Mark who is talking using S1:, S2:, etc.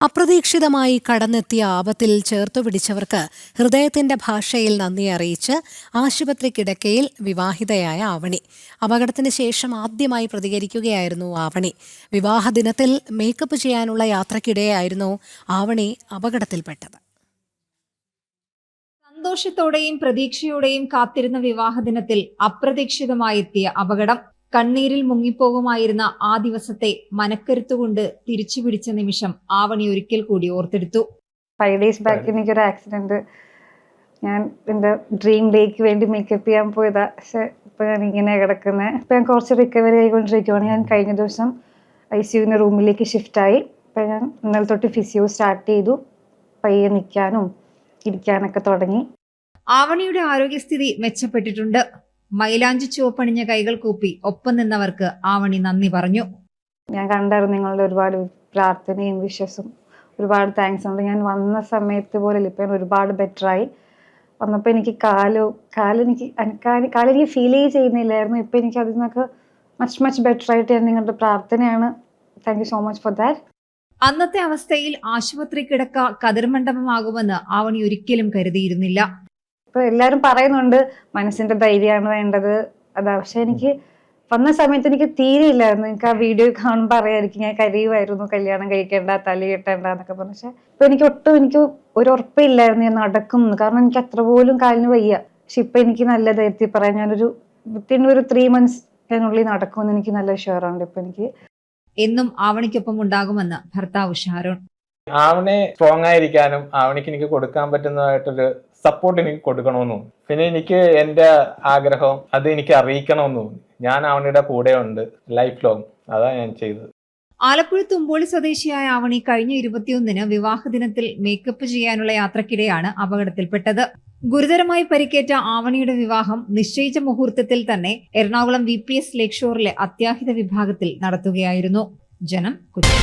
S1: അപ്രതീക്ഷിതമായി കടന്നെത്തിയ ആപത്തിൽ ചേർത്തുപിടിച്ചവർക്ക് ഹൃദയത്തിന്റെ ഭാഷയിൽ നന്ദി അറിയിച്ച് ആശുപത്രി കിടക്കയിൽ വിവാഹിതയായ ആവണി. അപകടത്തിന് ശേഷം ആദ്യമായി പ്രതികരിക്കുകയായിരുന്നു ആവണി. വിവാഹദിനത്തിൽ മേക്കപ്പ് ചെയ്യാനുള്ള യാത്രക്കിടെയായിരുന്നു ആവണി അപകടത്തിൽപ്പെട്ടത്.
S2: സന്തോഷത്തോടെയും പ്രതീക്ഷയോടെയും കാത്തിരുന്ന വിവാഹദിനത്തിൽ അപ്രതീക്ഷിതമായി എത്തിയ അപകടം. കണ്ണീരിൽ മുങ്ങിപ്പോകുമായിരുന്ന ആ ദിവസത്തെ മനക്കരുത്തുകൊണ്ട് തിരിച്ചു പിടിച്ച നിമിഷം ആവണി ഒരിക്കൽ കൂടി ഓർത്തെടുത്തു.
S3: 5 days ബാക്ക് എനിക്കൊരു ആക്സിഡന്റ്. ഞാൻ എന്റെ ഡ്രീം ഡേക്ക് വേണ്ടി മേക്കപ്പ് ചെയ്യാൻ പോയതാ. പക്ഷെ ഇപ്പൊ ഞാൻ ഇങ്ങനെ കിടക്കുന്നത്. ഇപ്പൊ ഞാൻ കുറച്ച് റിക്കവറി ആയിക്കൊണ്ടിരിക്കുകയാണ്. ഞാൻ കഴിഞ്ഞ ദിവസം ICU റൂമിലേക്ക് ഷിഫ്റ്റ് ആയി. ഇപ്പൊ ഞാൻ ഇന്നലെ തൊട്ട് ഫിസിയോ സ്റ്റാർട്ട് ചെയ്തു. പയ്യെ നിൽക്കാനും ഇരിക്കാനൊക്കെ തുടങ്ങി.
S2: ആവണിയുടെ ആരോഗ്യസ്ഥിതി മെച്ചപ്പെട്ടിട്ടുണ്ട്. മൈലാഞ്ചി ചുവപ്പണിഞ്ഞ കൈകൾ കൂപ്പി ഒപ്പം നിന്നവർക്ക് ആവണി നന്ദി പറഞ്ഞു.
S3: ഞാൻ കണ്ടായിരുന്നു നിങ്ങളുടെ ഒരുപാട് പ്രാർത്ഥനയും വിശ്വാസം. ഒരുപാട് താങ്ക്സ് ഉണ്ട്. ഞാൻ വന്ന സമയത്ത് പോലെ ഇപ്പൊ ഞാൻ ഒരുപാട് ബെറ്ററായി. വന്നപ്പോൾ എനിക്ക് കാലെനിക്ക് ഫീൽ ചെയ്യുന്നില്ലായിരുന്നു. ഇപ്പൊ എനിക്ക് അതിൽ നിന്നൊക്കെ മച്ച് ബെറ്റർ ആയിട്ട് ഞാൻ നിങ്ങളുടെ പ്രാർത്ഥനയാണ്. Thank you so much for that.
S2: അന്നത്തെ അവസ്ഥയിൽ ആശുപത്രി കിടക്ക കതിർമണ്ഡപമാകുമെന്ന് ആവണി ഒരിക്കലും കരുതിയിരുന്നില്ല.
S3: ഇപ്പൊ എല്ലാരും പറയുന്നുണ്ട് മനസ്സിന്റെ ധൈര്യമാണ് വേണ്ടത്, അതാ. പക്ഷെ എനിക്ക് വന്ന സമയത്ത് എനിക്ക് തീരെ ഇല്ലായിരുന്നു. എനിക്ക് ആ വീഡിയോ കാണുമ്പോൾ അറിയാമായിരിക്കും ഞാൻ കരയുമായിരുന്നു. കല്യാണം കഴിക്കേണ്ട, തലി കെട്ടേണ്ട എന്നൊക്കെ പറഞ്ഞു. പക്ഷെ ഇപ്പൊ എനിക്ക് ഒരു ഉറപ്പില്ലായിരുന്നു ഞാൻ നടക്കുമെന്ന്. കാരണം എനിക്ക് അത്ര പോലും കാലിന് വയ്യ. പക്ഷെ ഇപ്പൊ എനിക്ക് നല്ല ധൈര്യത്തിൽ പറയാം, ഞാനൊരു വിത്തിൻ ഒരു 3 months അതിനുള്ളിൽ നടക്കുമെന്ന് എനിക്ക് നല്ല ഷുവറുണ്ട്. ഇപ്പൊ എനിക്ക്
S2: എന്നും ആവണിക്കൊപ്പം ഉണ്ടാകുമെന്ന് ഭർത്താവ് ഷാരോൺ.
S4: ആവണെ സ്ട്രോങ് ആയിരിക്കാനും ആവണിക്ക് എനിക്ക് കൊടുക്കാൻ പറ്റുന്നതായിട്ടൊരു സപ്പോർട്ട് എനിക്ക് കൊടുക്കണമെന്നും, പിന്നെ എനിക്ക് എൻ്റെ ആഗ്രഹം അത് എനിക്ക് അറിയിക്കണമെന്നും, ഞാൻ ആവണിയുടെ കൂടെ ഉണ്ട് ലൈഫ് ലോങ്. അതാ ഞാൻ ചെയ്തത്.
S2: ആലപ്പുഴ തുമ്പോളി സ്വദേശിയായ ആവണി കഴിഞ്ഞ 21-ന് വിവാഹദിനത്തിൽ മേക്കപ്പ് ചെയ്യാനുള്ള യാത്രക്കിടെയാണ് അപകടത്തിൽപ്പെട്ടത്. ഗുരുതരമായി പരിക്കേറ്റ ആവണിയുടെ വിവാഹം നിശ്ചയിച്ച മുഹൂർത്തത്തിൽ തന്നെ എറണാകുളം VPS ലേക്ക് ഷോറിലെ അത്യാഹിത വിഭാഗത്തിൽ നടത്തുകയായിരുന്നു. ജനം, കൊച്ചി.